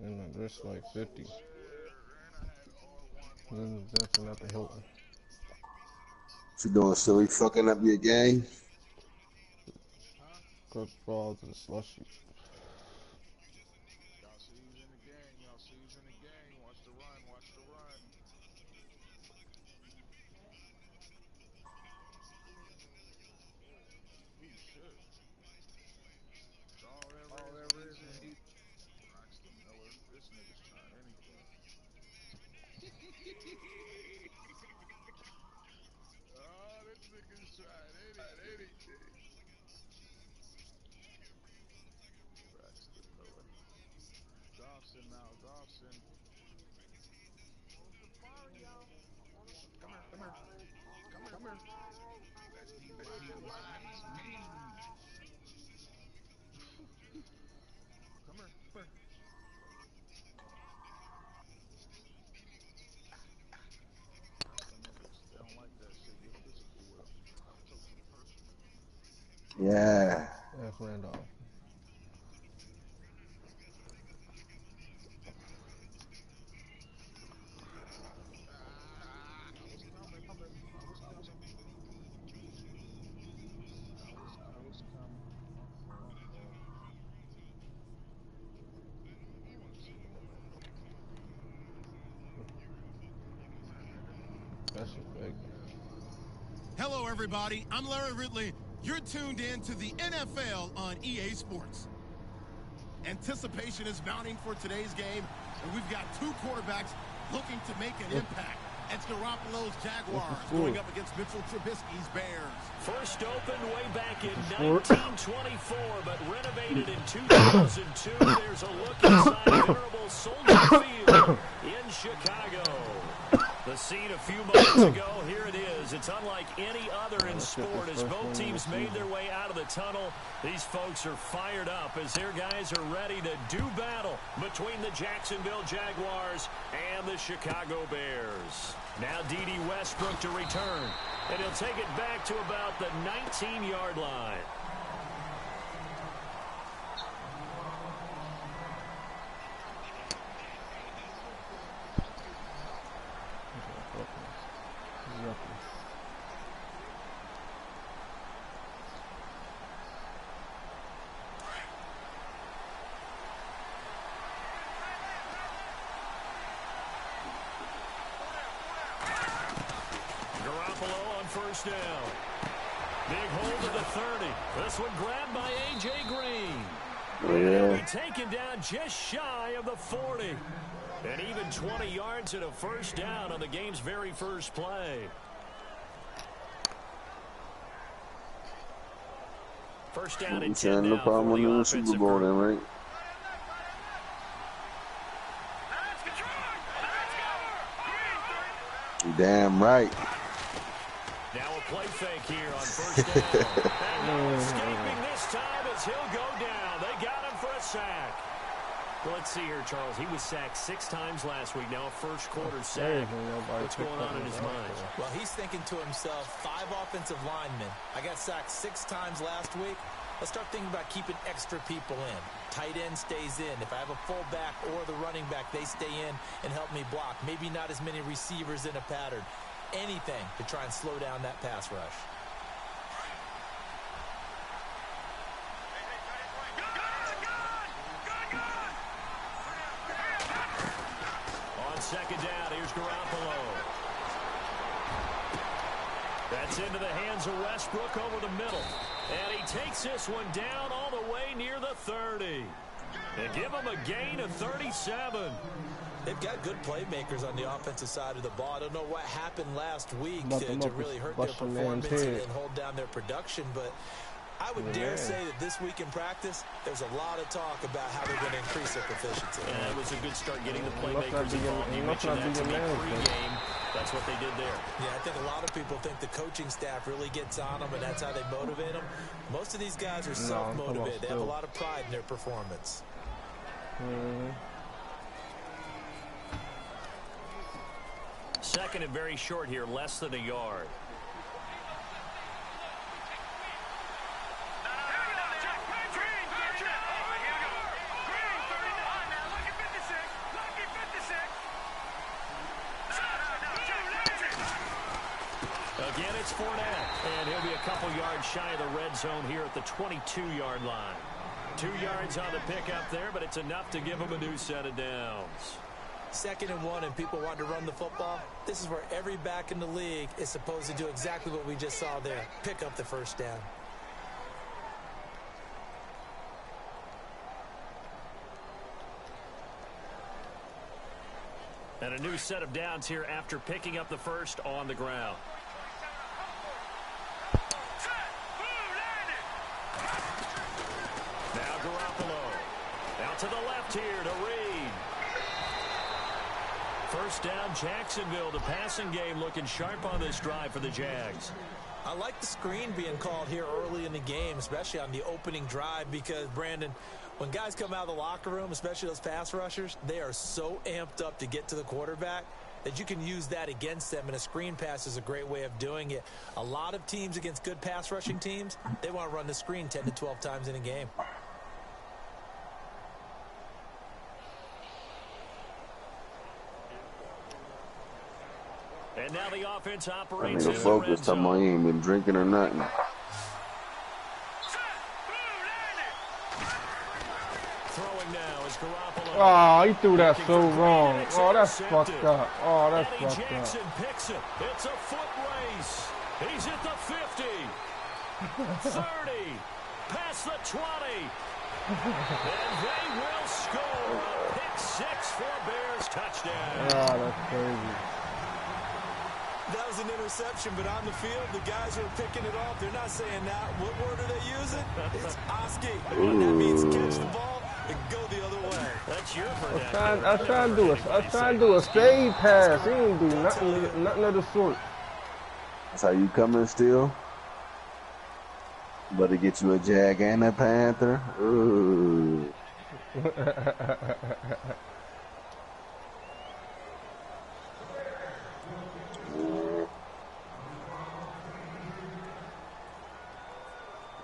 and there's like 50. And dancing at the Hilton. What you doing, silly? Fucking up your game? Coach Ball to the slushy. Yeah. F. Randolph. That's shit fake. Hello, everybody. I'm Larry Ridley. You're tuned in to the NFL on EA Sports. Anticipation is mounting for today's game, and we've got two quarterbacks looking to make an impact. It's Garoppolo's Jaguars going up against Mitchell Trubisky's Bears. First opened way back in 1924, but renovated in 2002. There's a look inside venerable Soldier Field in Chicago. The scene a few moments ago, here it is. It's unlike any other in sport as both teams made their way out of the tunnel. These folks are fired up as their guys are ready to do battle between the Jacksonville Jaguars and the Chicago Bears. Now D.D. Westbrook to return, and he'll take it back to about the 19-yard line. First down. Big hold of the 30. This one grabbed by A.J. Green. And be taken down just shy of the 40. And even 20 yards and a first down on the game's very first play. First down and 10 now for the offensive group. Then, right? Damn right. Now a play fake here on first down. And no escaping this time as he'll go down. They got him for a sack. Well, let's see here, Charles. He was sacked 6 times last week. Now a first quarter sack. What's going on in his mind? Well, he's thinking to himself, 5 offensive linemen. I got sacked 6 times last week. Let's start thinking about keeping extra people in. Tight end stays in. If I have a fullback or the running back, they stay in and help me block. Maybe not as many receivers in a pattern. Anything to try and slow down that pass rush. On second down, here's Garoppolo. That's into the hands of Westbrook over the middle. And he takes this one down all the way near the 30. They give him a gain of 37. They've got good playmakers on the offensive side of the ball. I don't know what happened last week to really hurt their performance and hold down their production, but I would dare say that this week in practice, there's a lot of talk about how they're going to increase their proficiency. And it was a good start getting the playmakers involved. You mentioned that to me pre-game. That's what they did there. Yeah, I think a lot of people think the coaching staff really gets on them, and that's how they motivate them. Most of these guys are self-motivated. They have a lot of pride in their performance. Second and very short here, less than a yard. Again, it's Fournette, and he'll be a couple yards shy of the red zone here at the 22-yard line. 2 yards on the pickup there, but it's enough to give him a new set of downs. 2nd and 1, and people want to run the football. This is where every back in the league is supposed to do exactly what we just saw there. Pick up the first down. And a new set of downs here after picking up the first on the ground. Now Garoppolo. Out to the left here to Reed. First down, Jacksonville. The passing game looking sharp on this drive for the Jags. I like the screen being called here early in the game, especially on the opening drive, because, Brandon, when guys come out of the locker room, especially those pass rushers, they are so amped up to get to the quarterback that you can use that against them, and a screen pass is a great way of doing it. A lot of teams against good pass rushing teams, they want to run the screen 10 to 12 times in a game. And now the offense I operates nigga in the focus red talking about he zone. ain't been drinking or nothing. Throwing now is Garoppolo. Oh, he threw that so wrong. Oh, that's fucked up. Oh, that's Eddie fucked Jackson up. picks it. It's a foot race. He's at the 50, 30, past the 20. And they will score a pick six for Bears touchdown. Oh, that's crazy. That was an interception, but on the field, the guys who are picking it off, they're not saying that. What word are they using? It's Oski. And that means catch the ball and go the other way. That's your I was trying to do a fade pass. He didn't do nothing of the sort. That's how you coming still? Better get you a Jag and a Panther. Ooh.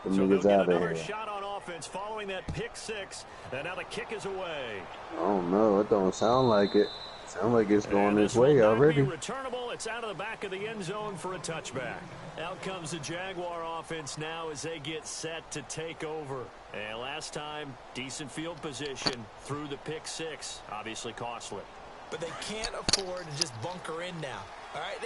The So they'll niggas get out of another here. shot on offense following that pick six. And now the kick is away. I don't know. It don't sound like it. Sound like it's going And this will way not already. be returnable. It's out of the back of the end zone for a touchback. Out comes the Jaguar offense now as they get set to take over. And last time, decent field position through the pick six. Obviously costly. But they can't afford to just bunker in now. All right,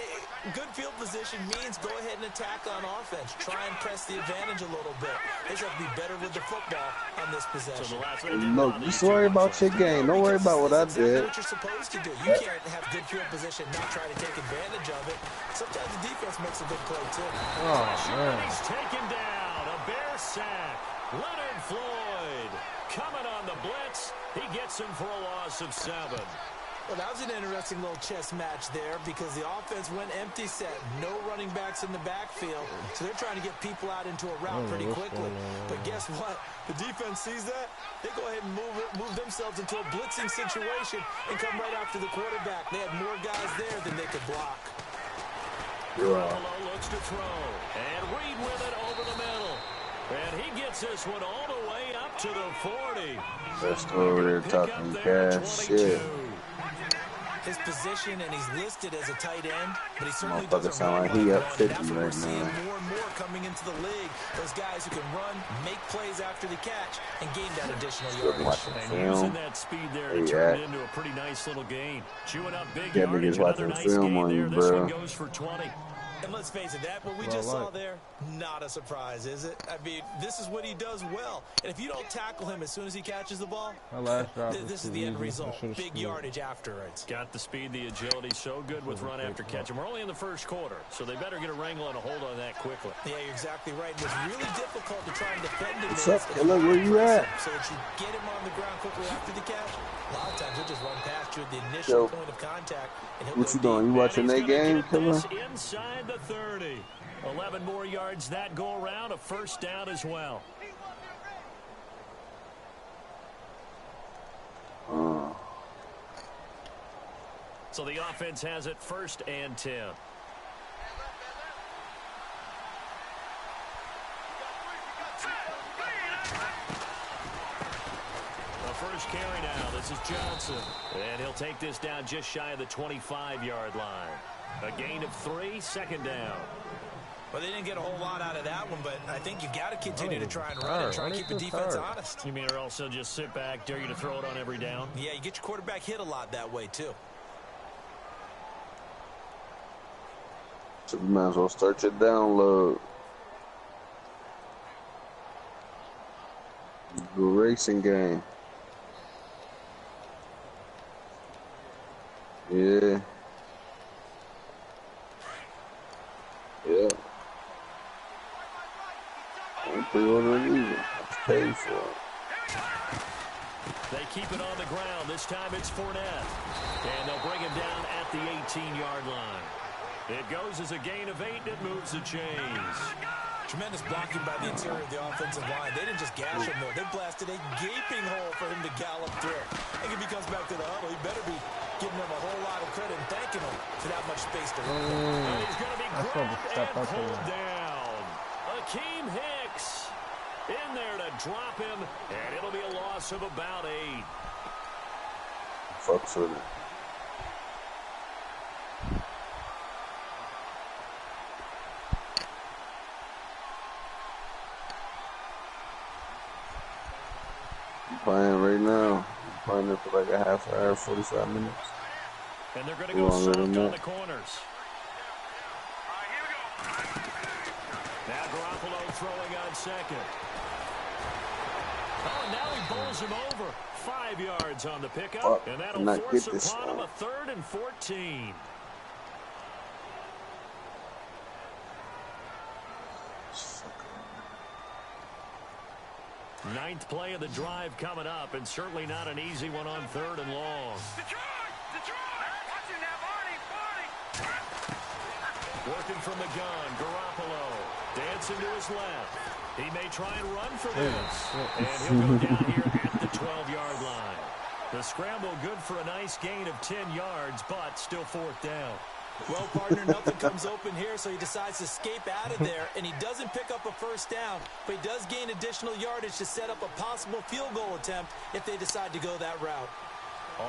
good field position means go ahead and attack on offense. Try and press the advantage a little bit. They just have to be better with the football on this possession. So the last Look, just worry about your game. Don't worry about what I That's exactly did. what you're supposed to do. You can't have good field position, not try to take advantage of it. Sometimes the defense makes a good play, too. Oh, man. He's taken down. A Bear sack. Leonard Floyd coming on the blitz. He gets him for a loss of 7. Well, that was an interesting little chess match there because the offense went empty set. No running backs in the backfield. So they're trying to get people out into a route pretty quickly. But guess what? The defense sees that. They go ahead and move themselves into a blitzing situation and come right after the quarterback. They had more guys there than they could block. Garoppolo looks to throw. And Reed with it over the middle. And he gets this one all the way up to the 40. Just over there talking cash shit. His position, and he's listed as a tight end, but he certainly Motherfucker doesn't sound run like he like up one. 50 That's what we're right seeing now. more and more coming into the league. Those guys who can run, make plays after the catch, and gain that additional Looking yardage. like a And film. using that speed there to Where you turn at? it into a pretty nice little gain. Chewing up big That yardage. nigga's Another watching nice film gain on there. you, This bro. one goes for 20. And let's face it, what we just saw there, not a surprise, is it? I mean, this is what he does well. And if you don't tackle him as soon as he catches the ball, That last drive was this is too the end easy. I result. should've Big scored. yardage afterwards. Got the speed, the agility, so good with run after catch. And we're only in the first quarter, so they better get a wrangle and a hold on that quickly. Yeah, you're exactly right. It's really difficult to try and defend him. What's up, killer? Where you at? So that you get him on the ground quickly after the catch. A lot of times he'll just run past you at the initial point of contact. And he'll What go you doing? You deep. watching And that he's gonna game, get killer? this inside the 30. 11 more yards that go around, a first down as well. So the offense has it first and 10. The first carry now. This is Johnson. And he'll take this down just shy of the 25-yard line. A gain of 3, second down. Well, they didn't get a whole lot out of that one, but I think you got to continue to try and run and try and keep the defense honest. You mean or else they'll just sit back, dare you to throw it on every down? Yeah, you get your quarterback hit a lot that way, too. So you might as well start your download. The racing game. Yeah. Yeah. I'm pre-ordering either. I paid for it. They keep it on the ground. This time it's Fournette. And they'll bring him down at the 18-yard line. It goes as a gain of 8, and it moves the chains. Tremendous blocking by the interior of the offensive line. They didn't just gash him, though. They blasted a gaping hole for him to gallop through. I think if he comes back to the huddle, he better be giving them a whole lot of credit and thanking him for that much space to run. And he's going to be grabbed and pulled down. Akeem Hicks in there to drop him, and it'll be a loss of about 8. Fucks with it. Playing right now. Playing it for like a half hour, 45 minutes. And they're going to go soft on the corners. Now Garoppolo throwing on second. Oh, and now he bowls him over. 5 yards on the pickup, and that'll force upon him a 3rd and 14. Ninth play of the drive coming up, and certainly not an easy one on 3rd and long. Working from the gun, Garoppolo dancing to his left. He may try and run for this, and he'll go down here at the 12-yard line. The scramble good for a nice gain of 10 yards, but still 4th down. Well, partner, nothing comes open here, so he decides to escape out of there, and he doesn't pick up a first down, but he does gain additional yardage to set up a possible field goal attempt if they decide to go that route.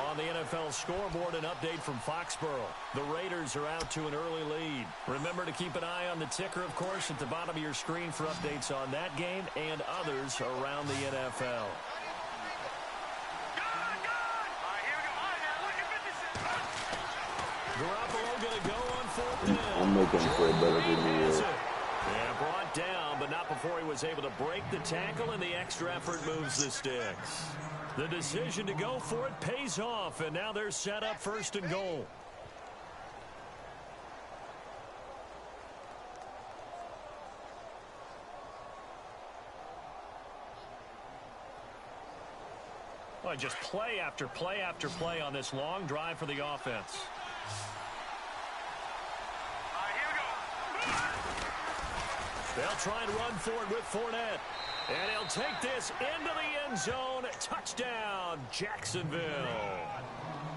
On the NFL scoreboard, an update from Foxborough. The Raiders are out to an early lead. Remember to keep an eye on the ticker, of course, at the bottom of your screen for updates on that game and others around the NFL. Garoppolo going to go on 4th down. I'm looking for a better video. Yeah, brought down, but not before he was able to break the tackle, and the extra effort moves the sticks. The decision to go for it pays off, and now they're set up 1st and goal. Well, just play after play after play on this long drive for the offense. They'll try and run for it with Fournette. And he'll take this into the end zone. Touchdown, Jacksonville.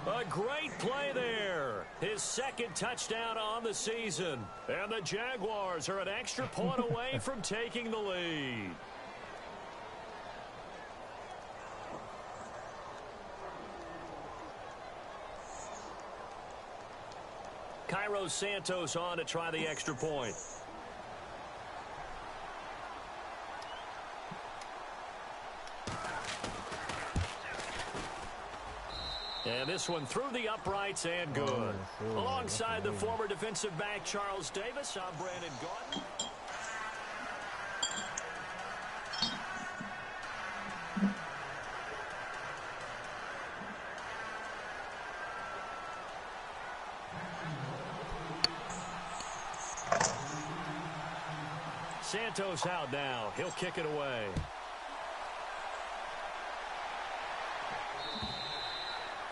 A great play there. His 2nd touchdown on the season. And the Jaguars are an extra point away from taking the lead. Cairo Santos on to try the extra point. And this one through the uprights and good. Alongside the former defensive back Charles Davis, I'm Brandon Gordon. Santos out now. He'll kick it away.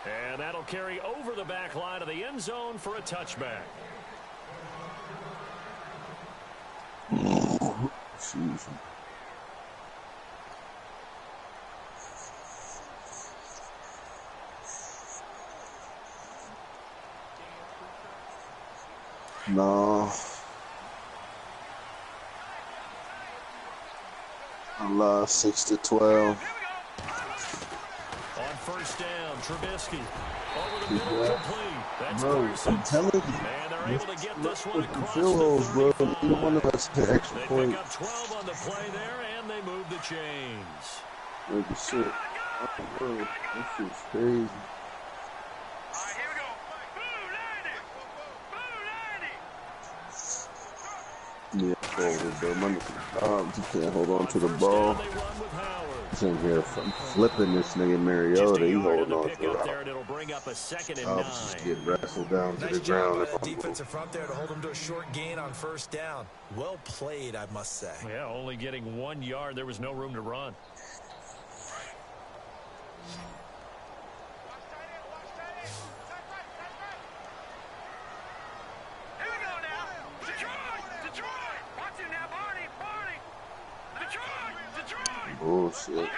And that'll carry over the back line of the end zone for a touchback. Excuse me. No. I lost 6-12. On 1st down, Trubisky. Over the middle, complete. That's Bro, Carson. I'm telling you. And they're able to get this one across Field the holes, bro. 35. Either one of us hit extra They point. pick up 12 on the play there, and they move the chains. Look at shit. Oh, bro, this shit's crazy. Yeah, forward, bro. My nigga, you can't hold on to the ball. He's in here flipping this nigga Mariota. He holding on to it. It'll bring up a 2nd and 9. Just get wrestled down to Nice the job ground. by the defensive front there to hold him to a short gain on first down. Well played, I must say. Yeah, only getting 1 yard. There was no room to run. Bullshit.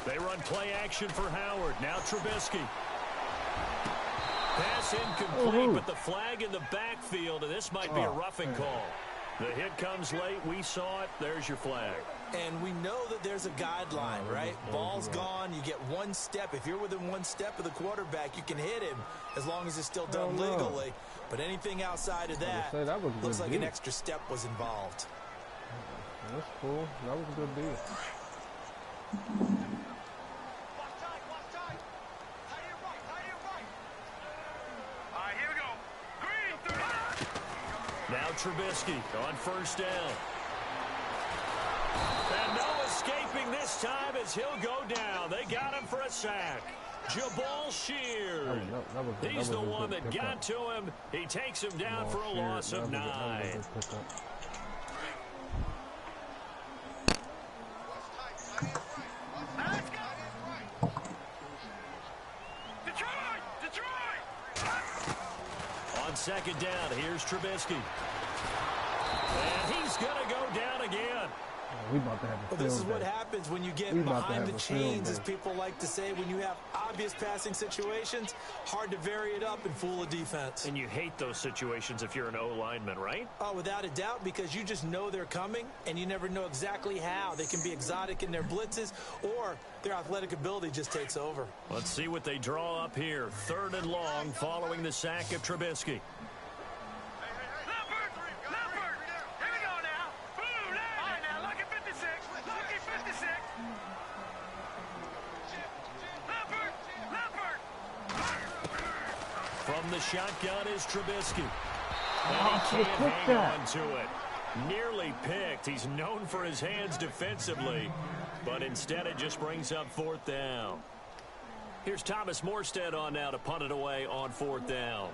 They run play action for Howard. Now Trubisky. Pass incomplete, but the flag in the backfield, and this might be a roughing call. The hit comes late. We saw it. There's your flag. And we know that there's a guideline, right? Ball's gone. You get 1 step. If you're within 1 step of the quarterback, you can hit him as long as it's still done legally. But anything outside of that looks like an extra step was involved. That's cool. That was a good deal. Now Trubisky on first down. And no escaping this time as he'll go down. They got him for a sack. Jabal Sheard. He's the one that got to him. He takes him down for a loss of 9. On second down, here's Trubisky. And he's going to go down again. We about to have a Well, this is what happens when you get behind the chains, as people like to say. When you have obvious passing situations, hard to vary it up and fool a defense. And you hate those situations if you're an O-lineman, right? Oh, without a doubt, because you just know they're coming, and you never know exactly how. They can be exotic in their blitzes, or their athletic ability just takes over. Let's see what they draw up here. 3rd and long following the sack of Trubisky. From the shotgun is Trubisky. And he can't hang on to it. Nearly picked. He's known for his hands defensively, but instead it just brings up 4th down. Here's Thomas Morstead on now to punt it away on 4th down.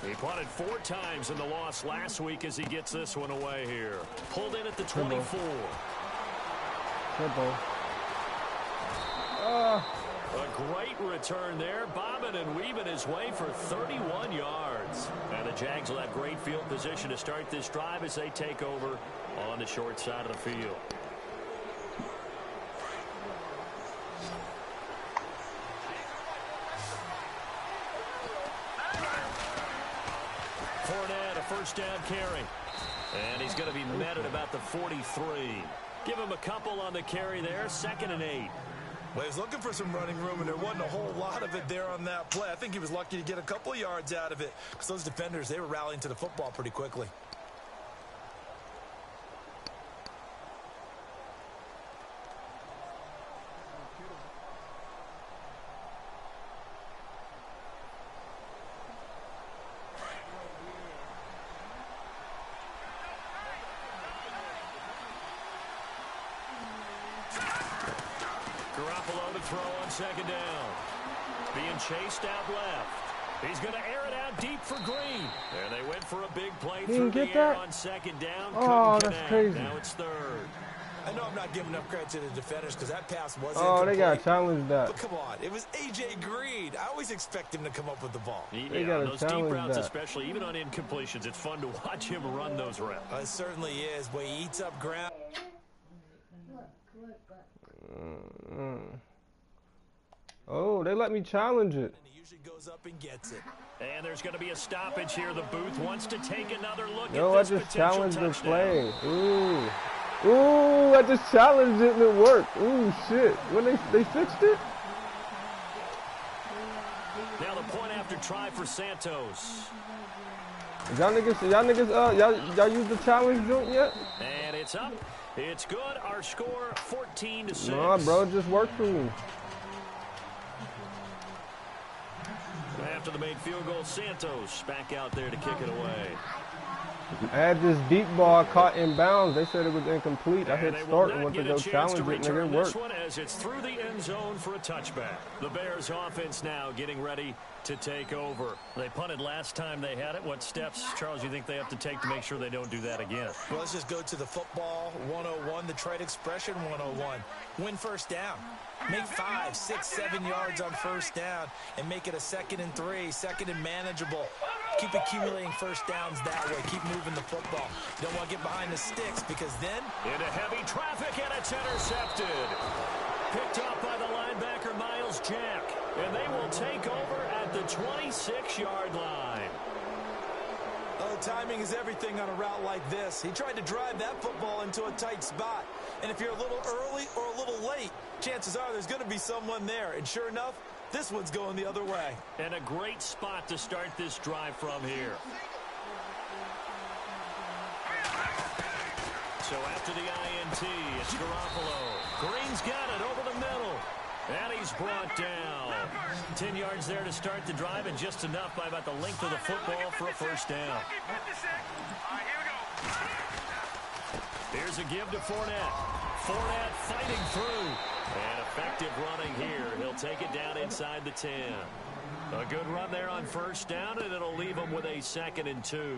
He punted 4 times in the loss last week as he gets this one away here. Pulled in at the 24. A great return there, bobbing and weaving his way for 31 yards. And the Jags will have great field position to start this drive as they take over on the short side of the field. Fournette, a first down carry. And he's going to be met at about the 43. Give him a couple on the carry there, 2nd and 8. Well, he was looking for some running room, and there wasn't a whole lot of it there on that play. I think he was lucky to get a couple of yards out of it, because those defenders, they were rallying to the football pretty quickly. Garoppolo to throw on 2nd down. Being chased out left. He's going to air it out deep for Green. And they went for a big play through the air on 2nd down. Oh, that's crazy. Now it's 3rd. I know I'm not giving enough credit to the defenders because that pass was incomplete. They got challenged that. But come on, it was A.J. Green. I always expect him to come up with the ball. Yeah, those deep routes especially, even on incompletions, it's fun to watch him run those routes. It certainly is, but he eats up ground. Oh, they let me challenge it. usually goes up and gets it. And there's going to be a stoppage here. The booth wants to take another look No, at I this just potential challenged the touchdown. play. Ooh. Ooh, I just challenged it and it worked. Ooh, shit. When they fixed it? Now the point after try for Santos. Y'all niggas, y'all use the challenge joint yet? And it's up. It's good. Our score 14-6. Nah, bro, it just worked for me. After the made field goal, Santos back out there to kick it away. I had this deep ball caught in bounds. They said it was incomplete. I And hit they start will and not went to get a go chance challenge to it, nigga. return It this worked. one as it's through the end zone for a touchback. The Bears offense now getting ready to take over. They punted last time they had it. What steps, Charles, you think they have to take to make sure they don't do that again? Well, let's just go to the football 101, the trade expression 101. Win first down. Make 5, 6, 7 yards on first down and make it a 2nd and 3, 2nd and manageable. Keep accumulating first downs that way. Keep moving the football. You don't want to get behind the sticks because then... Into heavy traffic, and it's intercepted. Picked up by the linebacker, Miles Jack. And they will take over at the 26-yard line. Oh, timing is everything on a route like this. He tried to drive that football into a tight spot. And if you're a little early or a little late, chances are there's going to be someone there. And sure enough, this one's going the other way. And a great spot to start this drive from here. So after the INT, it's Garoppolo. Green's got it over the middle. And he's brought down. 10 yards there to start the drive, and just enough by about the length of the football for a first down. Here's a give to Fournette. Fournette fighting through. And effective running here. He'll take it down inside the 10. A good run there on first down, and it'll leave him with a 2nd and 2.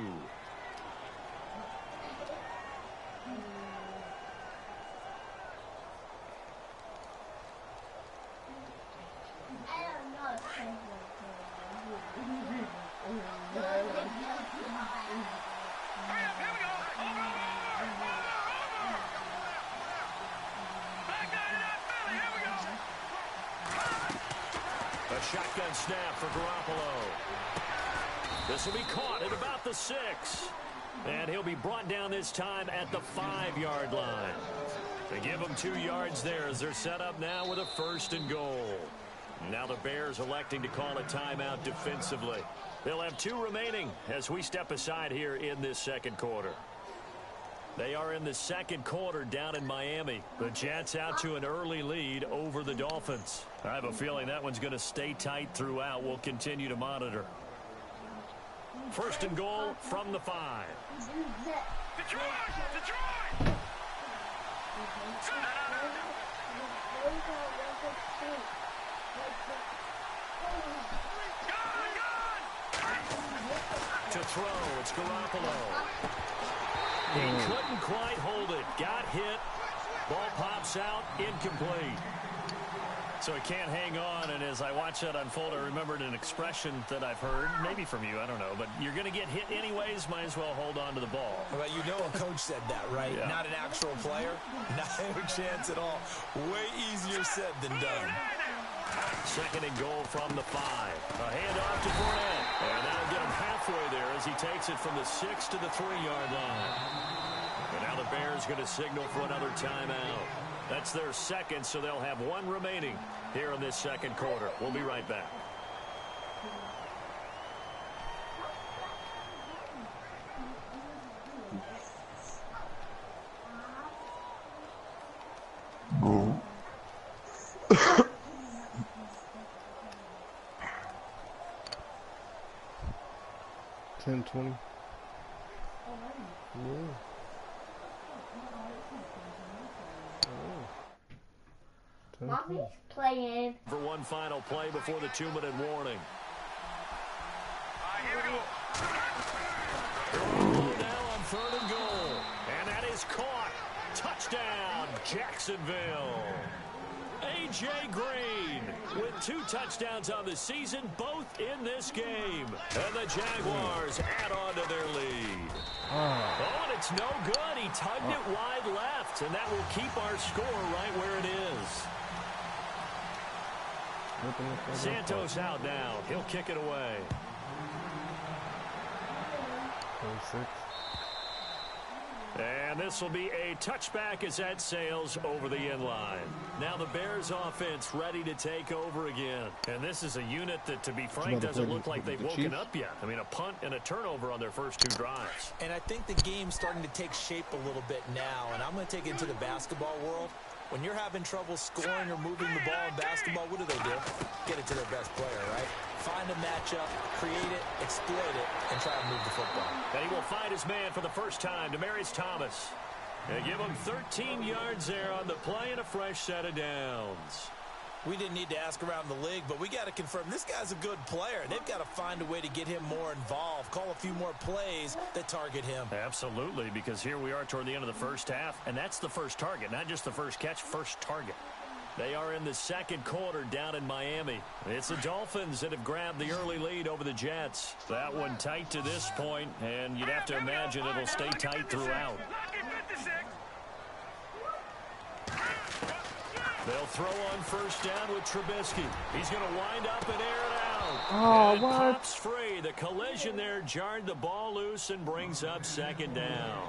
Shotgun snap for Garoppolo. This will be caught at about the 6. And he'll be brought down this time at the 5-yard line. They give him 2 yards there as they're set up now with a 1st and goal. Now the Bears electing to call a timeout defensively. They'll have 2 remaining as we step aside here in this second quarter. They are in the second quarter down in Miami. The Jets out to an early lead over the Dolphins. I have a feeling that one's going to stay tight throughout. We'll continue to monitor. 1st and goal from the 5. Detroit! Detroit! To throw, it's Garoppolo. He couldn't quite hold it. Got hit. Ball pops out. Incomplete. So he can't hang on, and as I watch that unfold, I remembered an expression that I've heard, maybe from you, I don't know, but you're going to get hit anyways, might as well hold on to the ball. Well, you know a coach said that, right? Yeah. Not an actual player. Not a chance at all. Way easier said than done. 2nd and goal from the 5. A handoff to Fournette. And that'll get him halfway there as he takes it from the 6 to the 3-yard line. And now the Bears going to signal for another timeout. That's their 2nd, so they'll have 1 remaining here in this second quarter. We'll be right back. $10, $20. Yeah. Mommy's playing. For one final play before the 2-minute warning. Now on 3rd and goal. And that is caught. Touchdown, Jacksonville. A.J. Green with 2 touchdowns on the season, both in this game. And the Jaguars add on to their lead. Oh, and it's no good. He tugged it wide left, and that will keep our score right where it is. Santos out now. He'll kick it away. 26. And this will be a touchback as that sails over the inline. Now the Bears offense ready to take over again. And this is a unit that, to be frank, doesn't look like they've woken up yet. I mean, a punt and a turnover on their first 2 drives. And I think the game's starting to take shape a little bit now. And I'm going to take it into the basketball world. When you're having trouble scoring or moving the ball in basketball, what do? Get it to their best player, right? Find a matchup, create it, exploit it, and try to move the football. And he will find his man for the first time, Demaryius Thomas. They give him 13 yards there on the play and a fresh set of downs. We didn't need to ask around the league, but we got to confirm this guy's a good player. They've got to find a way to get him more involved, call a few more plays that target him. Absolutely, because here we are toward the end of the first half, and that's the first target, not just the first catch, first target. They are in the second quarter down in Miami. It's the Dolphins that have grabbed the early lead over the Jets. That one tight to this point, and you'd have to imagine it'll stay tight throughout. They'll throw on first down with Trubisky. He's going to wind up and air it out. Oh, and what? Pops free. The collision there jarred the ball loose and brings up second down.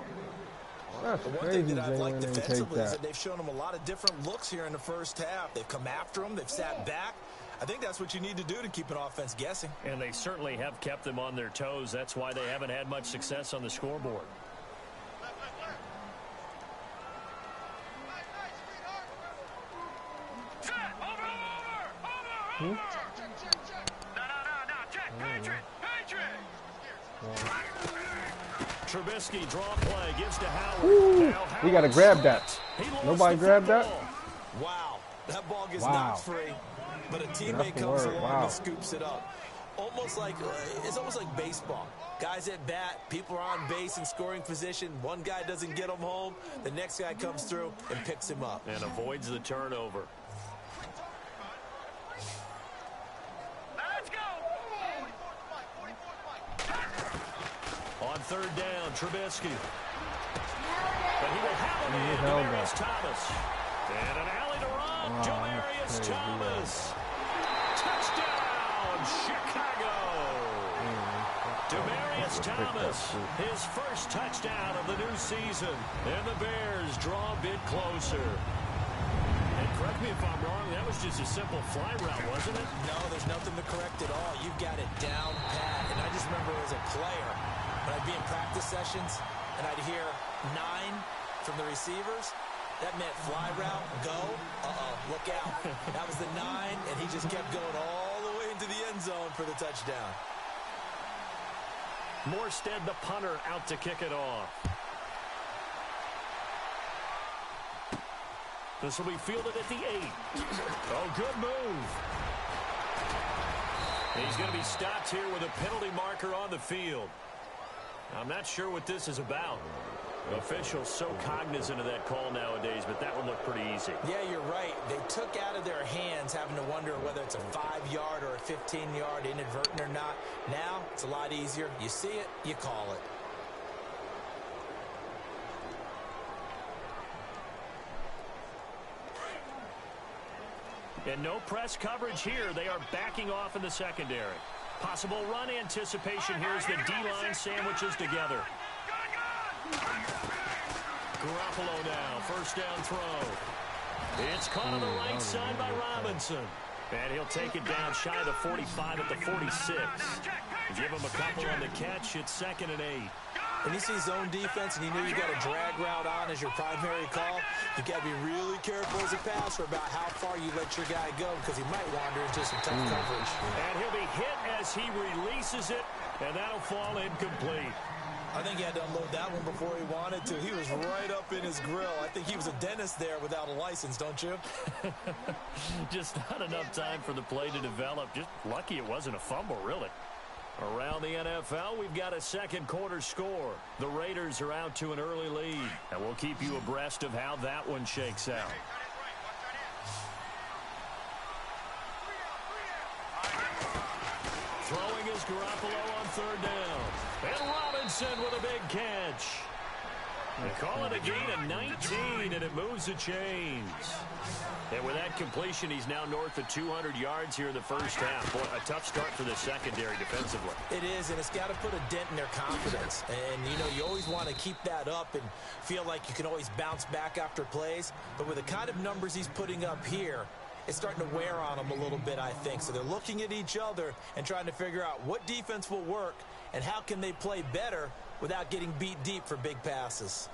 That's The one crazy thing that I've liked didn't take defensively is that. that they've shown him a lot of different looks here in the first half. They've come after him. They've sat back. I think that's what you need to do to keep an offense guessing. And they certainly have kept them on their toes. That's why they haven't had much success on the scoreboard. Trubisky draw play, gives to Howard. Ooh, Now we got to Howard grab that. he lost Nobody the grabbed that? football. Wow, that ball gets Wow. knocked free, but a teammate That's the comes word, along wow. and scoops it up. It's almost like baseball. Guys at bat, people are on base in scoring position. One guy doesn't get him home. The next guy comes through and picks him up. And avoids the turnover. Let's go. On third down, Trubisky. But he will have him in. held Demaryius that. Thomas. And an alley to run. Wow, Demaryius that's crazy, Thomas. Touchdown, Chicago. Demaryius Thomas, his first touchdown of the new season. And the Bears draw a bit closer. And correct me if I'm wrong, that was just a simple fly route, wasn't it? No, there's nothing to correct at all. You've got it down pat. And I just remember as a player, when I'd be in practice sessions and I'd hear 9 from the receivers, that meant fly route, go, look out. That was the 9, and he just kept going all the way into the end zone for the touchdown. Morstead, the punter, out to kick it off. This will be fielded at the 8. Oh, good move. He's going to be stopped here with a penalty marker on the field. I'm not sure what this is about. Officials so cognizant of that call nowadays, but that would look pretty easy. Yeah, you're right. They took out of their hands having to wonder whether it's a 5-yard or a 15-yard inadvertent or not. Now, it's a lot easier. You see it, you call it. And no press coverage here. They are backing off in the secondary. Possible run anticipation here as the D-line sandwiches together. Garoppolo now, first down throw. It's caught on the right side by Robinson. And he'll take it down shy of the 45 at the 46. Give him a couple on the catch. It's 2nd and 8. When you see zone defense and you know you got a drag route on as your primary call, you got to be really careful as a passer about how far you let your guy go because he might wander into some tough coverage. And he'll be hit as he releases it, and that'll fall incomplete. I think he had to unload that one before he wanted to. He was right up in his grill. I think he was a dentist there without a license, don't you? Just not enough time for the play to develop. Just lucky it wasn't a fumble, really. Around the NFL, we've got a second quarter score. The Raiders are out to an early lead, and we'll keep you abreast of how that one shakes out. Throwing is Garoppolo on third down. And Robinson with a big catch. They call it a gain of 19, and it moves the chains. And with that completion, he's now north of 200 yards here in the first half. Boy, a tough start for the secondary defensively. It is, and it's got to put a dent in their confidence. And, you know, you always want to keep that up and feel like you can always bounce back after plays. But with the kind of numbers he's putting up here, it's starting to wear on them a little bit, I think. So they're looking at each other and trying to figure out what defense will work and how can they play better without getting beat deep for big passes.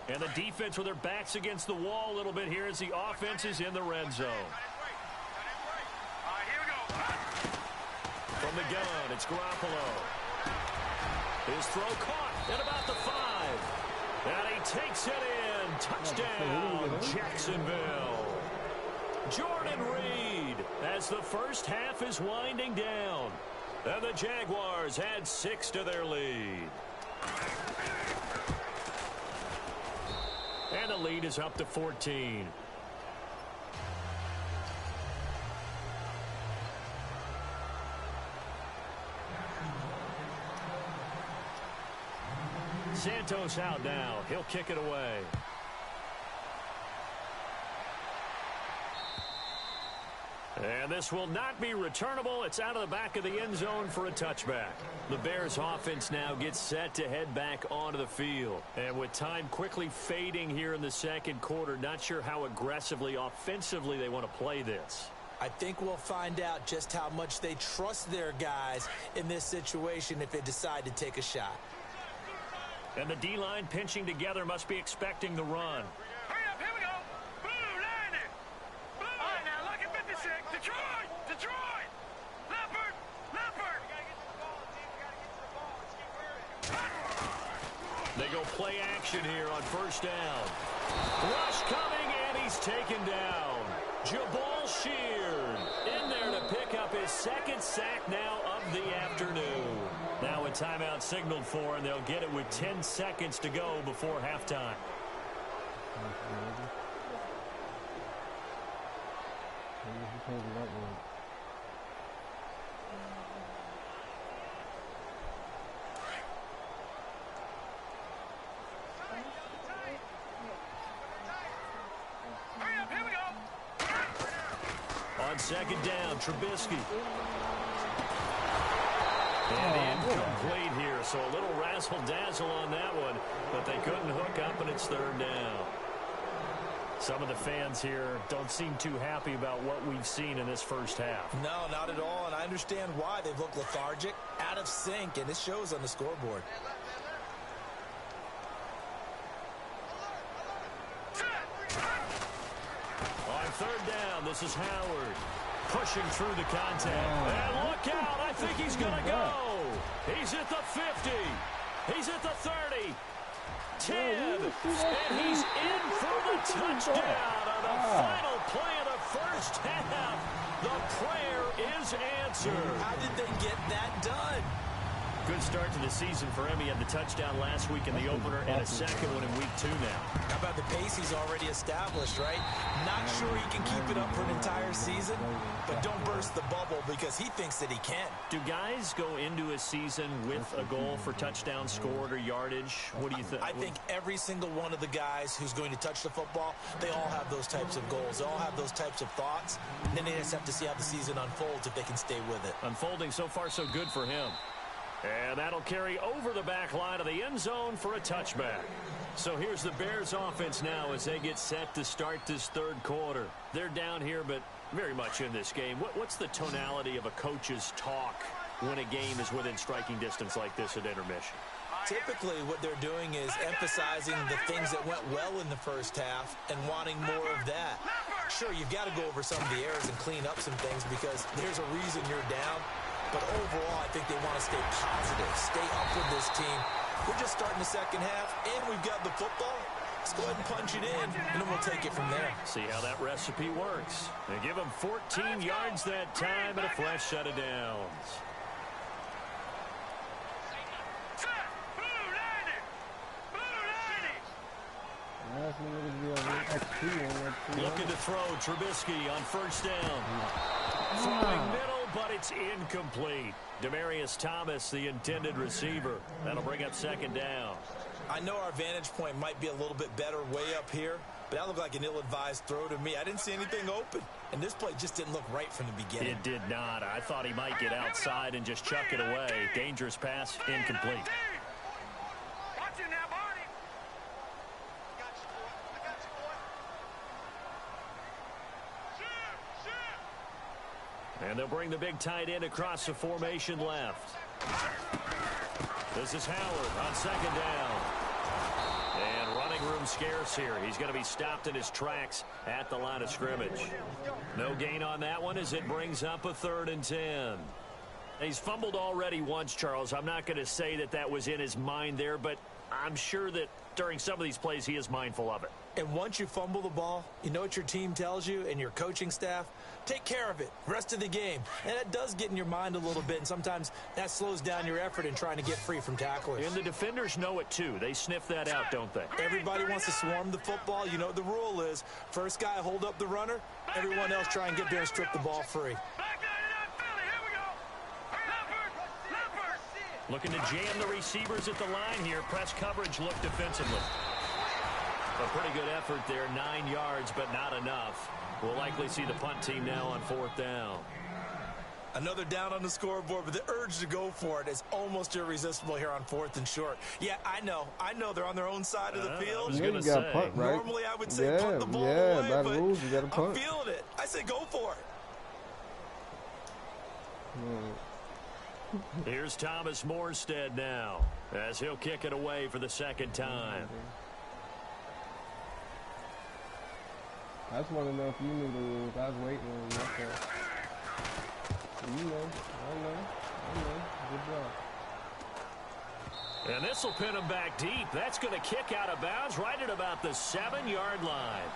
And the defense with their backs against the wall a little bit here as the offense is in the red zone. From the gun, it's Garoppolo. His throw caught at about the 5. And he takes it in. Touchdown, Jacksonville. Jordan Reed as the first half is winding down. And the Jaguars add 6 to their lead. And the lead is up to 14. Santos out now. He'll kick it away. And this will not be returnable. It's out of the back of the end zone for a touchback. The Bears offense now gets set to head back onto the field. And with time quickly fading here in the second quarter, not sure how aggressively, offensively they want to play this. I think we'll find out just how much they trust their guys in this situation if they decide to take a shot. And the D-line pinching together must be expecting the run. Hurry up, here we go. Blue, line it. Blue. All right, now, look at 56. Detroit, Detroit. Leopard, Leopard. They go play action here on first down. Rush coming, and he's taken down. Jabal Sheard in there to pick up his second sack now of the afternoon. Now a timeout signaled for, and they'll get it with 10 seconds to go before halftime. Hurry up, here we go. On second down, Trubisky. And incomplete here, so a little razzle-dazzle on that one, but they couldn't hook up, and it's third down. Some of the fans here don't seem too happy about what we've seen in this first half. No, not at all, and I understand why. They've looked lethargic, out of sync, and it shows on the scoreboard. On third down, this is Howard. Pushing through the contact. And look out, I think he's going to go. He's at the 50. He's at the 30. 10. And he's in for the touchdown on the final play of the first half. The prayer is answered. How did they get that done? Good start to the season for him. He had the touchdown last week in the opener and a second one in week 2 now. How about the pace he's already established, right? Not sure he can keep it up for an entire season, but don't burst the bubble because he thinks that he can. Do guys go into a season with a goal for touchdowns scored or yardage? What do you think? I think every single one of the guys who's going to touch the football, they all have those types of goals. They all have those types of thoughts. And then they just have to see how the season unfolds if they can stay with it. Unfolding so far so good for him. And that'll carry over the back line of the end zone for a touchback. So here's the Bears offense now as they get set to start this third quarter. They're down here, but very much in this game. What's the tonality of a coach's talk when a game is within striking distance like this at intermission? Typically, what they're doing is emphasizing the things that went well in the first half and wanting more of that. Sure, you've got to go over some of the errors and clean up some things because there's a reason you're down. But overall, I think they want to stay positive, stay up with this team. We're just starting the second half, and we've got the football. Let's go ahead and punch it in, and then we'll take it from there. See how that recipe works. They give them 14 yards that time and a fresh set of downs. Looking to throw Trubisky on first down. Throwing middle but it's incomplete. Demaryius Thomas, the intended receiver. That'll bring up second down. I know our vantage point might be a little bit better way up here, but that looked like an ill-advised throw to me. I didn't see anything open, and this play just didn't look right from the beginning. It did not. I thought he might get outside and just chuck it away. Dangerous pass, incomplete. Watch it now, Barney. And they'll bring the big tight end across the formation left. This is Howard on second down. And running room scarce here. He's going to be stopped in his tracks at the line of scrimmage. No gain on that one as it brings up a 3rd and 10. He's fumbled already once, Charles. I'm not going to say that that was in his mind there, but I'm sure that during some of these plays he is mindful of it. And once you fumble the ball, you know what your team tells you and your coaching staff? Take care of it. Rest of the game. And that does get in your mind a little bit, and sometimes that slows down your effort in trying to get free from tacklers. And the defenders know it too. They sniff that out, don't they? Everybody wants to swarm the football. You know what the rule is. First guy hold up the runner. Everyone else try and get there and strip the ball free. Looking to jam the receivers at the line here. Press coverage look defensively. A pretty good effort there. 9 yards, but not enough. We'll likely see the punt team now on 4th down. Another down on the scoreboard, but the urge to go for it is almost irresistible here on 4th and short. Yeah, I know they're on their own side of the field. I was going to say. Punt, right? Normally I would say punt the ball away, by but rules, you gotta punt. I'm feeling it. I say go for it. Here's Thomas Morstead now as he'll kick it away for the 2nd time. I just want to know if you knew the rules. I was waiting on you. Okay. You know. I know. Good job. And this will pin him back deep. That's going to kick out of bounds right at about the 7-yard line.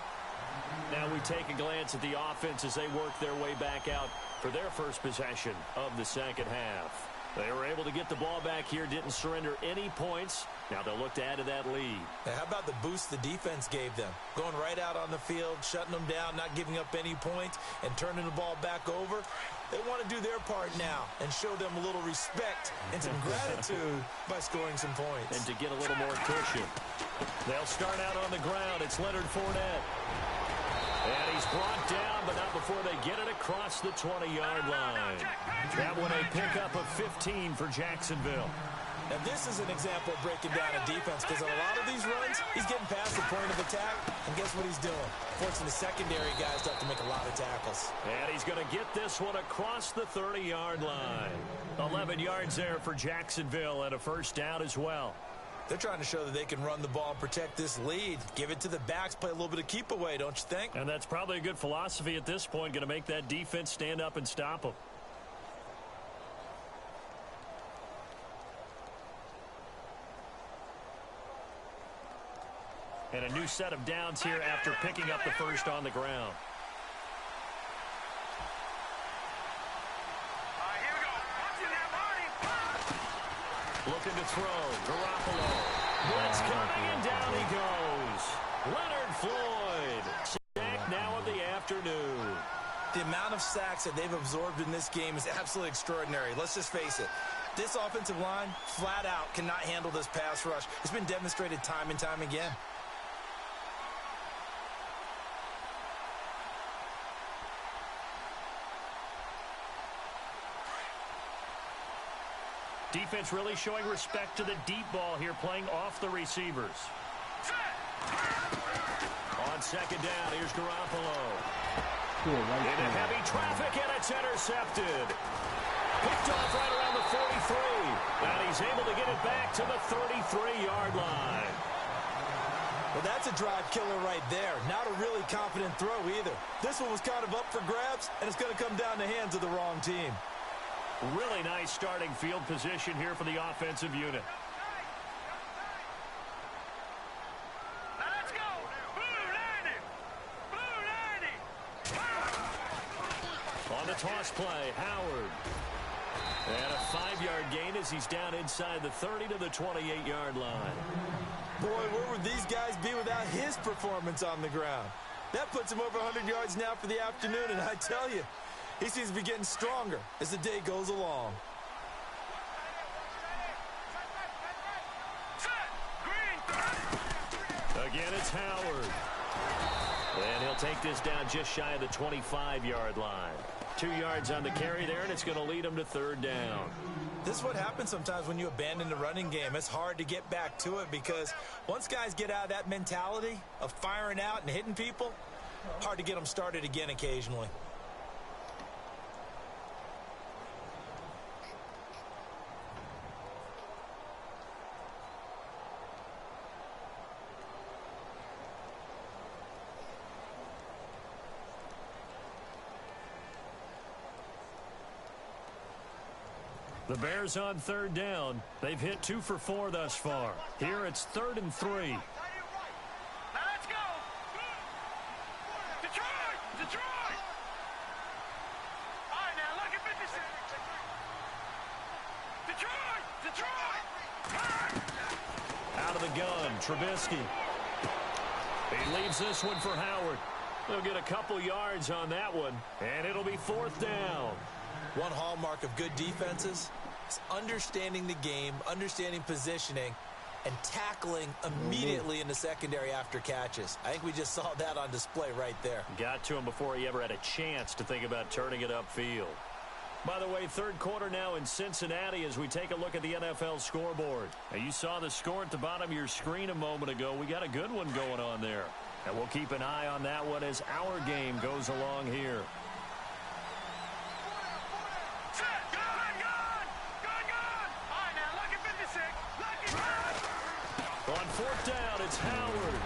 Now we take a glance at the offense as they work their way back out for their first possession of the second half. They were able to get the ball back here, didn't surrender any points. Now they'll look to add to that lead. Now, how about the boost the defense gave them? Going right out on the field, shutting them down, not giving up any points, and turning the ball back over. They want to do their part now and show them a little respect and some gratitude by scoring some points. And to get a little more cushion. They'll start out on the ground. It's Leonard Fournette. And he's brought down, but not before they get it across the 20-yard line. That one a pickup of 15 for Jacksonville. Now, this is an example of breaking down a defense because on a lot of these runs, he's getting past the point of attack, and guess what he's doing? Forcing the secondary guys to have to make a lot of tackles. And he's going to get this one across the 30-yard line. 11 yards there for Jacksonville and a first down as well. They're trying to show that they can run the ball and protect this lead. Give it to the backs, play a little bit of keep away, don't you think? And that's probably a good philosophy at this point, going to make that defense stand up and stop them. And a new set of downs here after picking up the first on the ground. Looking to throw. Garoppolo. Blitz coming, and down he goes. Leonard Floyd. Sack now of the afternoon. The amount of sacks that they've absorbed in this game is absolutely extraordinary. Let's just face it. This offensive line, flat out, cannot handle this pass rush. It's been demonstrated time and time again. Defense really showing respect to the deep ball here, playing off the receivers. On second down, here's Garoppolo. Into heavy traffic, and it's intercepted. Picked off right around the 43. And he's able to get it back to the 33-yard line. Well, that's a drive killer right there. Not a really confident throw either. This one was kind of up for grabs, and it's going to come down the hands of the wrong team. Really nice starting field position here for the offensive unit. Let's go! Blue 90! On the toss play, Howard. And a 5-yard gain as he's down inside the 30 to the 28-yard line. Boy, where would these guys be without his performance on the ground? That puts him over 100 yards now for the afternoon, and I tell you, He seems to be getting stronger as the day goes along. Again, it's Howard. And he'll take this down just shy of the 25-yard line. 2 yards on the carry there, and it's going to lead him to third down. This is what happens sometimes when you abandon the running game. It's hard to get back to it because once guys get out of that mentality of firing out and hitting people, hard to get them started again occasionally. The Bears on third down. They've hit 2 for 4 thus far. Here it's 3rd and 3. Now let's go. Detroit! Detroit! All right, now look at 56. Detroit! Detroit! Out of the gun, Trubisky. He leaves this one for Howard. They'll get a couple yards on that one, and it'll be 4th down. One hallmark of good defenses is understanding the game, understanding positioning, and tackling immediately in the secondary after catches. I think we just saw that on display right there. Got to him before he ever had a chance to think about turning it upfield. By the way, third quarter now in Cincinnati as we take a look at the NFL scoreboard. Now, you saw the score at the bottom of your screen a moment ago. We got a good one going on there. And we'll keep an eye on that one as our game goes along here. On 4th down, it's Howard.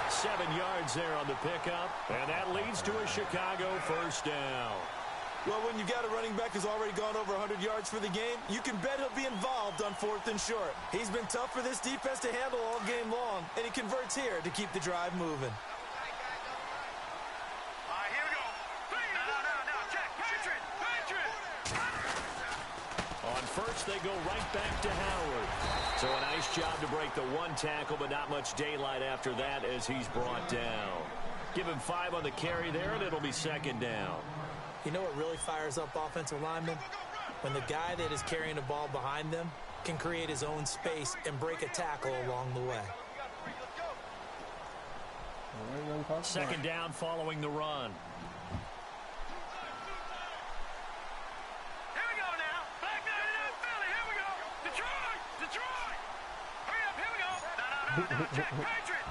7 yards there on the pickup, and that leads to a Chicago first down. Well, when you've got a running back who's already gone over 100 yards for the game, you can bet he'll be involved on 4th and short. He's been tough for this defense to handle all game long, and he converts here to keep the drive moving. All right, here we go. No, check. Patriot! On first, they go right back to Howard. So a nice job to break the one tackle, but not much daylight after that as he's brought down. Give him 5 on the carry there, and it'll be 2nd down. You know what really fires up offensive linemen? When the guy that is carrying the ball behind them can create his own space and break a tackle along the way. 2nd down following the run. Here we go now. Back down in Philly. Here we go. Detroit! Hurry up, here we go. No, check. Patriot!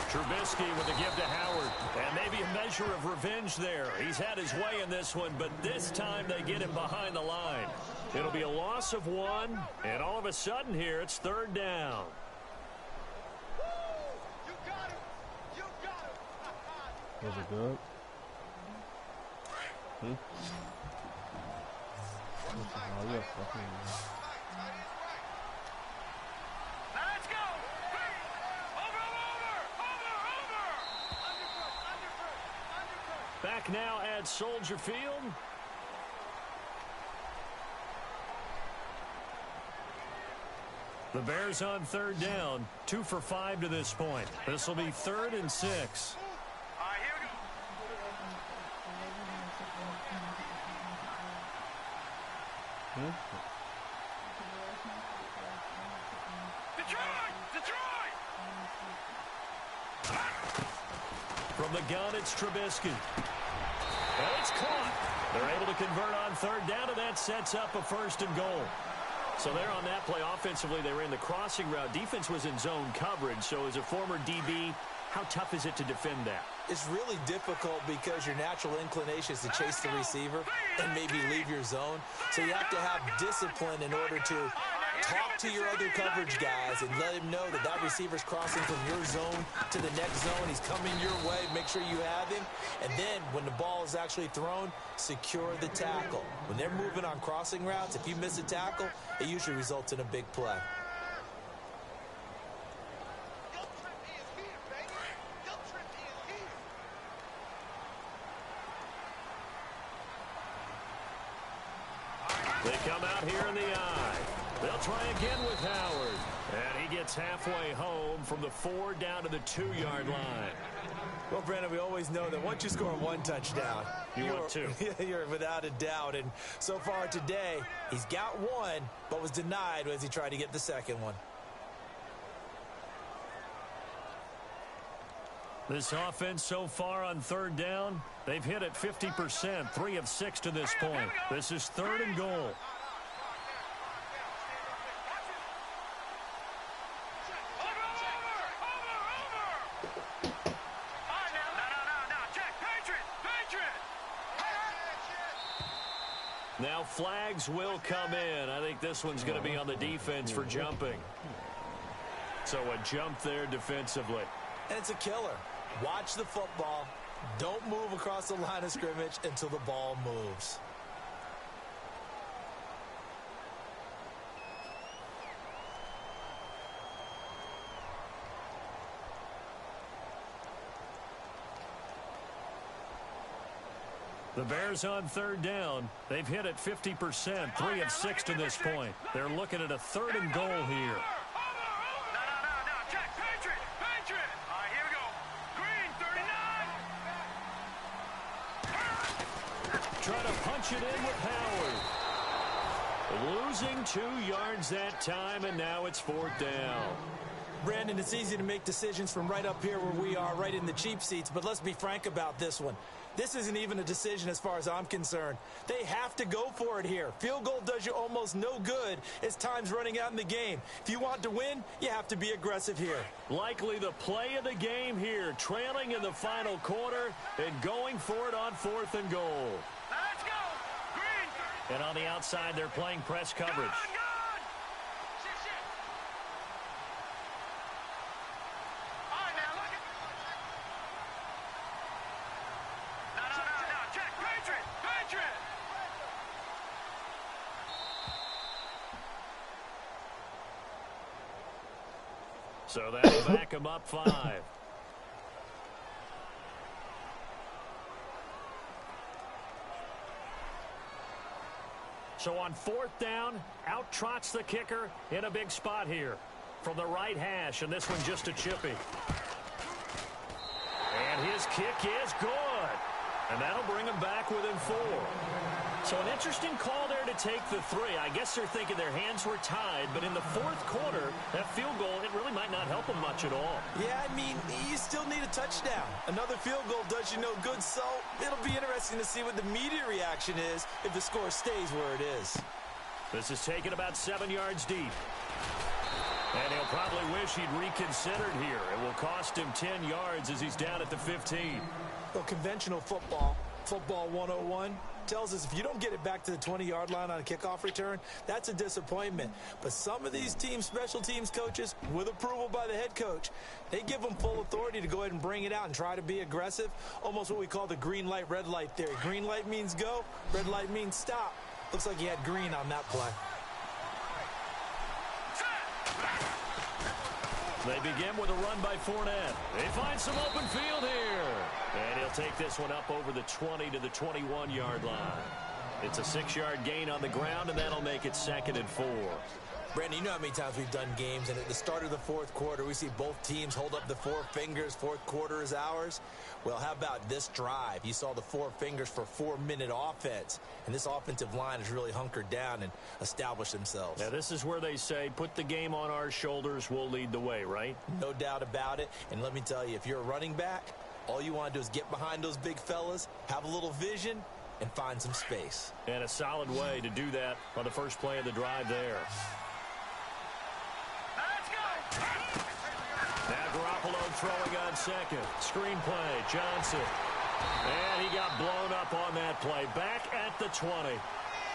Trubisky with a give to Howard. And maybe a measure of revenge there. He's had his way in this one, but this time they get him behind the line. It'll be a loss of 1, and all of a sudden here it's 3rd down. Was it good? Oh, yeah, fucking. Let's go! Over! Back now at Soldier Field. The Bears on 3rd down, 2 for 5 to this point. This will be 3rd and 6. All right, here we go. Detroit! From the gun, it's Trubisky. And it's caught. They're able to convert on 3rd down, and that sets up a 1st and goal. So there on that play, offensively, they ran the crossing route. Defense was in zone coverage. So as a former DB, how tough is it to defend that? It's really difficult because your natural inclination is to chase the receiver and maybe leave your zone. So you have to have discipline in order to talk to your other coverage guys and let him know that that receiver's crossing from your zone to the next zone. He's coming your way. Make sure you have him. And then when the ball is actually thrown, secure the tackle. When they're moving on crossing routes, if you miss a tackle, it usually results in a big play. They come out here in the eye. They'll try again with Howard. And he gets halfway home from the 4 down to the 2-yard line. Well, Brandon, we always know that once you score one touchdown, you want two. You're without a doubt. And so far today, he's got one, but was denied as he tried to get the second one. This offense so far on third down, they've hit it 50%, 3 of 6 to this point. This is 3rd and goal. Now flags will come in. I think this one's going to be on the defense for jumping. So a jump there defensively. And it's a killer. Watch the football. Don't move across the line of scrimmage until the ball moves. The Bears on third down. They've hit it 50%, 3 of 6 to this point. They're looking at a 3rd and goal here. No, check, Patriot. All right, here we go. Green, 39. Trying to punch it in with Howard. Losing 2 yards that time, and now it's 4th down. Brandon, it's easy to make decisions from right up here where we are, right in the cheap seats, but let's be frank about this one. This isn't even a decision as far as I'm concerned. They have to go for it here. Field goal does you almost no good as time's running out in the game. If you want to win, you have to be aggressive here. Likely the play of the game here, trailing in the final quarter and going for it on 4th and goal. Let's go. Green. And on the outside, they're playing press coverage. Good. All right, now look at. No, check, Patriot. So that'll back them up 5. So on 4th down, out trots the kicker in a big spot here from the right hash, and this one just a chippy. And his kick is good. And that'll bring him back within 4. So an interesting call there to take the 3. I guess they're thinking their hands were tied, but in the 4th quarter, that field goal, it really might not help them much at all. Yeah, I mean, you still need a touchdown. Another field goal does you no good, so it'll be interesting to see what the media reaction is if the score stays where it is. This is taken about 7 yards deep. And he'll probably wish he'd reconsidered here. It will cost him 10 yards as he's down at the 15. Well, conventional football 101, tells us if you don't get it back to the 20-yard line on a kickoff return, that's a disappointment. But some of these teams, special teams coaches, with approval by the head coach, they give them full authority to go ahead and bring it out and try to be aggressive, almost what we call the green light, red light theory. Green light means go, red light means stop. Looks like he had green on that play. They begin with a run by Fournette. They find some open field here. And he'll take this one up over the 20 to the 21-yard line. It's a 6-yard gain on the ground, and that'll make it 2nd and 4. Brandon, you know how many times we've done games, and at the start of the 4th quarter, we see both teams hold up the 4 fingers, 4th quarter is ours. Well, how about this drive? You saw the 4 fingers for 4-minute offense, and this offensive line has really hunkered down and established themselves. Now, this is where they say, put the game on our shoulders, we'll lead the way, right? No doubt about it, and let me tell you, if you're a running back, all you want to do is get behind those big fellas, have a little vision, and find some space. And a solid way to do that on the first play of the drive there. Now Garoppolo throwing on second. Screen play, Johnson. And he got blown up on that play. Back at the 20.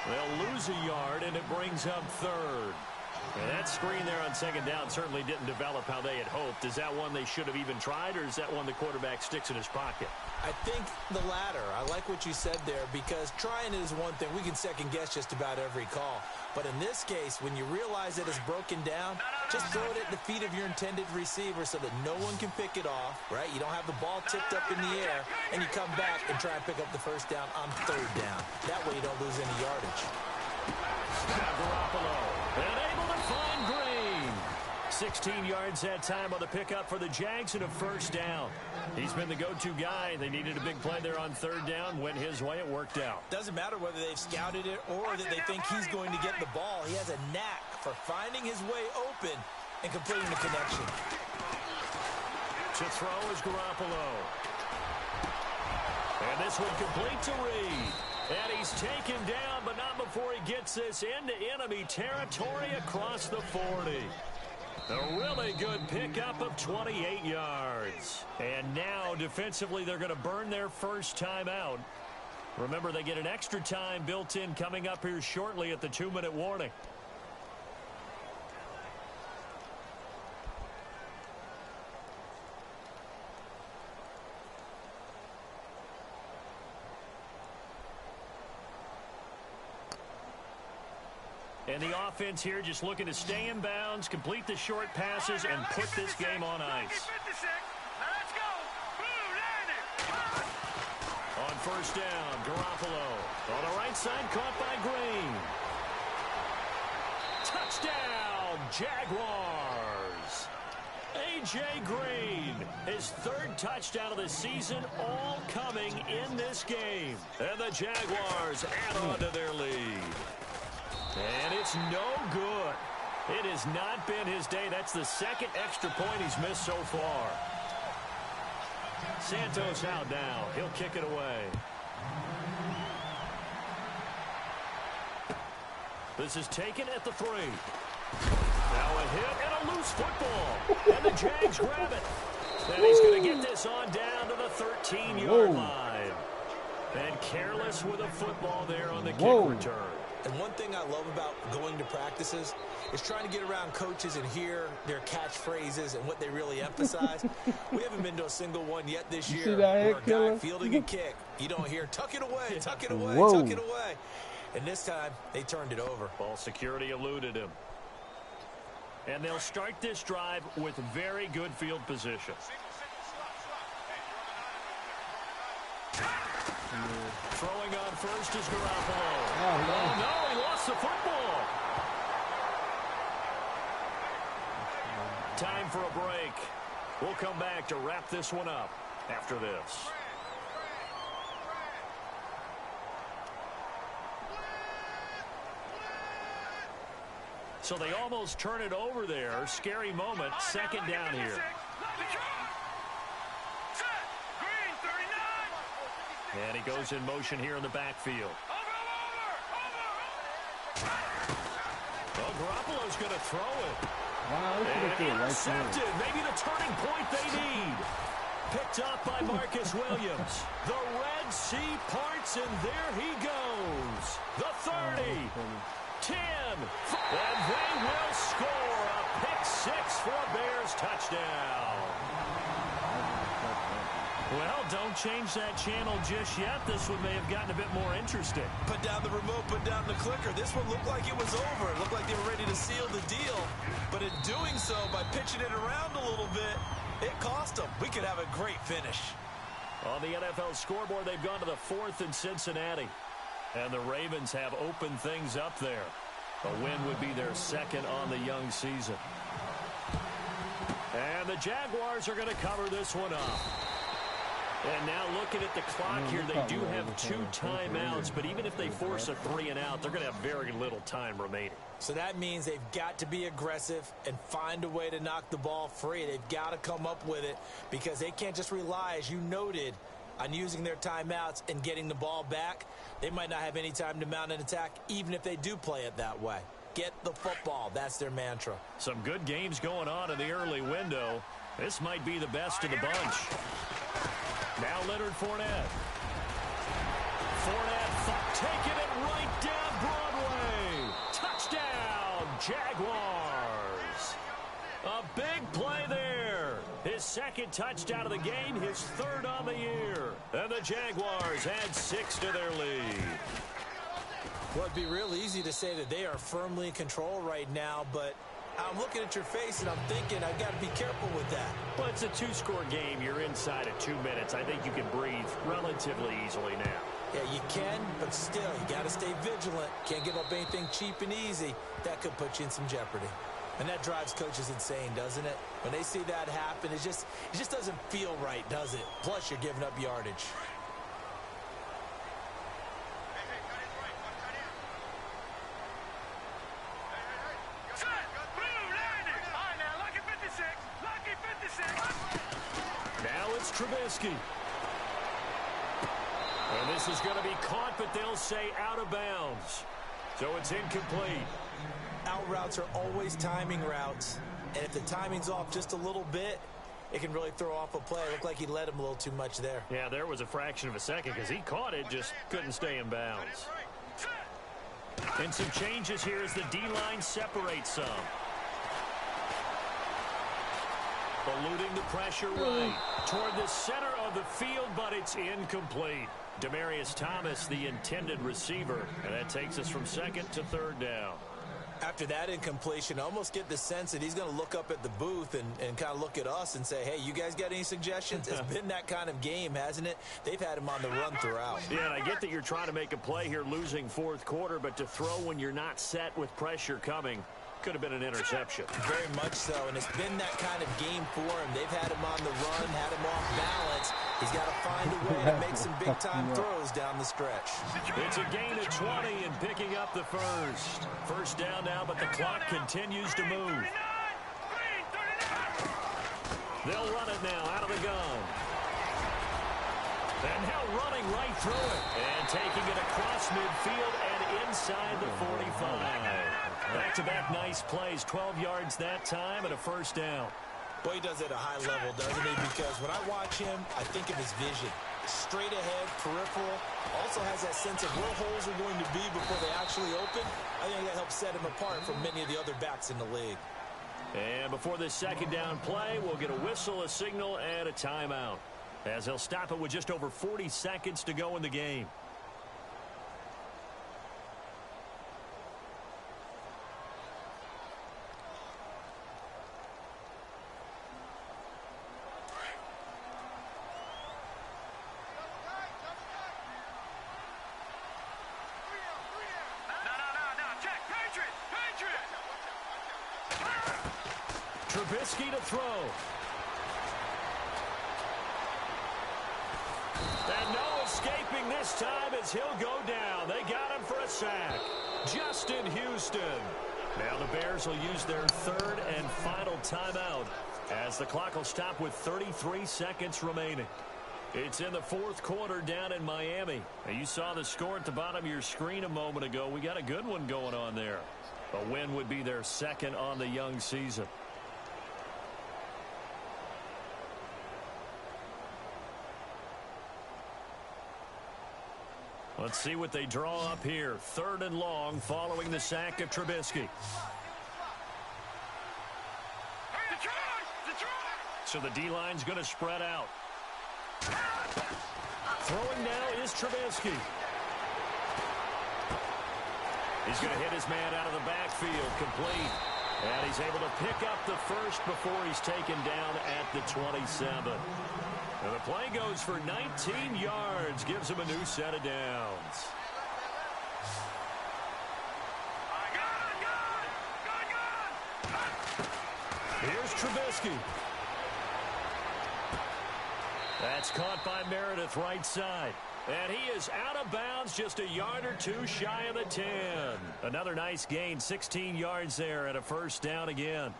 They'll lose a yard, and it brings up 3rd. And that screen there on 2nd down certainly didn't develop how they had hoped. Is that one they should have even tried, or is that one the quarterback sticks in his pocket? I think the latter. I like what you said there, because trying it is one thing. We can second-guess just about every call. But in this case, when you realize that it's broken down, just throw it at the feet of your intended receiver so that no one can pick it off, right? You don't have the ball tipped up in the air, and you come back and try and pick up the first down on 3rd down. That way you don't lose any yardage. Now Garoppolo, and able to find Green. 16 yards that time on the pickup for the Jags and a first down. He's been the go-to guy. They needed a big play there on third down. Went his way. It worked out. Doesn't matter whether they've scouted it or that they think he's going to get the ball. He has a knack for finding his way open and completing the connection. To throw is Garoppolo. And this one complete to Reed. And he's taken down, but not before he gets this into enemy territory across the 40. A really good pickup of 28 yards. And now, defensively, they're going to burn their first time out. Remember, they get an extra time built in coming up here shortly at the 2-minute warning. And the offense here just looking to stay in bounds, complete the short passes, and put this game on ice. On first down, Garoppolo. On the right side, caught by Green. Touchdown, Jaguars. A.J. Green, his third touchdown of the season, all coming in this game. And the Jaguars add on to their lead. And it's no good. It has not been his day. That's the second extra point he's missed so far. Santos out now. He'll kick it away. This is taken at the 3. Now a hit and a loose football. And the Jags grab it. And he's going to get this on down to the 13-yard line. And careless with a football there on the kick return. And one thing I love about going to practices is trying to get around coaches and hear their catchphrases and what they really emphasize. We haven't been to a single one yet this year where a guy fielding a kick, you don't hear, tuck it away, tuck it away, tuck it away. And this time, they turned it over. Ball security eluded him. And they'll start this drive with very good field position. Throwing on first is Garoppolo. Oh, no, he lost the football. Time for a break. We'll come back to wrap this one up after this. So they almost turn it over there. Scary moment. Second down here. And he goes in motion here in the backfield. Well, Garoppolo's going to throw it. Wow, and intercepted. Maybe the turning point they need. Picked up by Marcus Williams. The Red Sea parts, and there he goes. The 30. 10. And they will score a pick-6 for a Bears touchdown. Well, don't change that channel just yet. This one may have gotten a bit more interesting. Put down the remote, put down the clicker. This one looked like it was over. It looked like they were ready to seal the deal. But in doing so, by pitching it around a little bit, it cost them. We could have a great finish. On the NFL scoreboard, they've gone to the 4th in Cincinnati. And the Ravens have opened things up there. A win would be their second on the young season. And the Jaguars are going to cover this one up. And now looking at the clock here, they do have 2 timeouts, but even if they force a 3-and-out, they're going to have very little time remaining. So that means they've got to be aggressive and find a way to knock the ball free. They've got to come up with it because they can't just rely, as you noted, on using their timeouts and getting the ball back. They might not have any time to mount an attack, even if they do play it that way. Get the football. That's their mantra. Some good games going on in the early window. This might be the best of the bunch. Now Leonard Fournette. Fournette taking it right down Broadway. Touchdown, Jaguars. A big play there. His second touchdown of the game, his third on the year. And the Jaguars add 6 to their lead. Well, it'd be real easy to say that they are firmly in control right now, but I'm looking at your face and I'm thinking I've got to be careful with that. Well, it's a 2-score game. You're inside of 2 minutes. I think you can breathe relatively easily now. Yeah, you can, but still, you got to stay vigilant. Can't give up anything cheap and easy. That could put you in some jeopardy. And that drives coaches insane, doesn't it? When they see that happen, it just doesn't feel right, does it? Plus, you're giving up yardage. Now it's Trubisky. And this is going to be caught, but they'll say out of bounds. So it's incomplete. Out routes are always timing routes. And if the timing's off just a little bit, it can really throw off a play. It looked like he led him a little too much there. Yeah, there was a fraction of a second because he caught it, just couldn't stay in bounds. And some changes here as the D-line separates some. Eluding the pressure right toward the center of the field, but it's incomplete. Demaryius Thomas, the intended receiver, and that takes us from second to third down. After that incompletion, I almost get the sense that he's going to look up at the booth and kind of look at us and say, hey, you guys got any suggestions? It's been that kind of game, hasn't it? They've had him on the run throughout. Yeah, and I get that you're trying to make a play here losing fourth quarter, but to throw when you're not set with pressure coming could have been an interception. Very much so, and it's been that kind of game for him. They've had him on the run, had him off balance. He's got to find a way to make some big-time throws down the stretch. It's a gain of 20 and picking up the first. First down now, but the clock continues to move. They'll run it now out of the gun. And now running right through it. And taking it across midfield and inside the 45. Back-to-back nice plays, 12 yards that time and a first down. Boy, he does it at a high level, doesn't he? Because when I watch him, I think of his vision. Straight ahead, peripheral. Also has that sense of where holes are going to be before they actually open. I think that helps set him apart from many of the other backs in the league. And before this second down play, we'll get a whistle, a signal, and a timeout, as they'll stop it with just over 40 seconds to go in the game. Trubisky to throw. And no escaping this time as he'll go down. They got him for a sack. Justin Houston. Now the Bears will use their third and final timeout as the clock will stop with 33 seconds remaining. It's in the fourth quarter down in Miami. Now you saw the score at the bottom of your screen a moment ago. We got a good one going on there. A win would be their second on the young season. Let's see what they draw up here. Third and long following the sack of Trubisky. So the D-line's going to spread out. Throwing now is Trubisky. He's going to hit his man out of the backfield, complete. And he's able to pick up the first before he's taken down at the 27. And the play goes for 19 yards, gives him a new set of downs. Here's Trubisky. That's caught by Meredith right side. And he is out of bounds, just a yard or two shy of the 10. Another nice gain, 16 yards there and a first down again.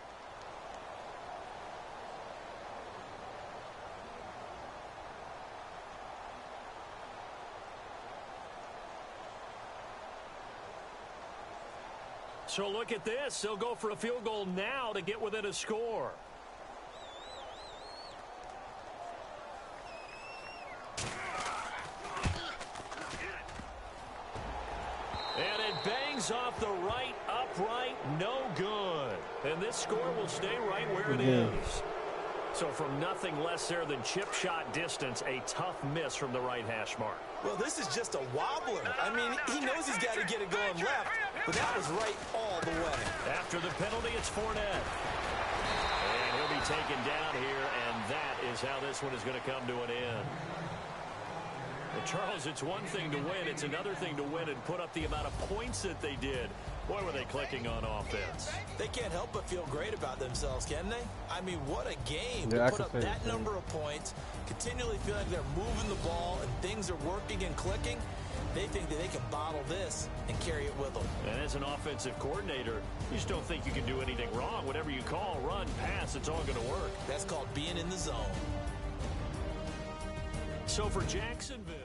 So look at this. They'll go for a field goal now to get within a score. And it bangs off the right upright. No good. And this score will stay right where it is. So from nothing less there than chip shot distance, a tough miss from the right hash mark. Well, this is just a wobbler. I mean, he knows he's got to get it going left, but that was right all the way. After the penalty, it's Fournette. And he'll be taken down here, and that is how this one is going to come to an end. Well, Charles, it's one thing to win. It's another thing to win and put up the amount of points that they did. Boy, were they clicking on offense. They can't help but feel great about themselves, can they? I mean, what a game. Yeah, To put up that number of points, continually feel like they're moving the ball and things are working and clicking. They think that they can bottle this and carry it with them. And as an offensive coordinator, you just don't think you can do anything wrong. Whatever you call, run, pass, it's all going to work. That's called being in the zone. So for Jacksonville.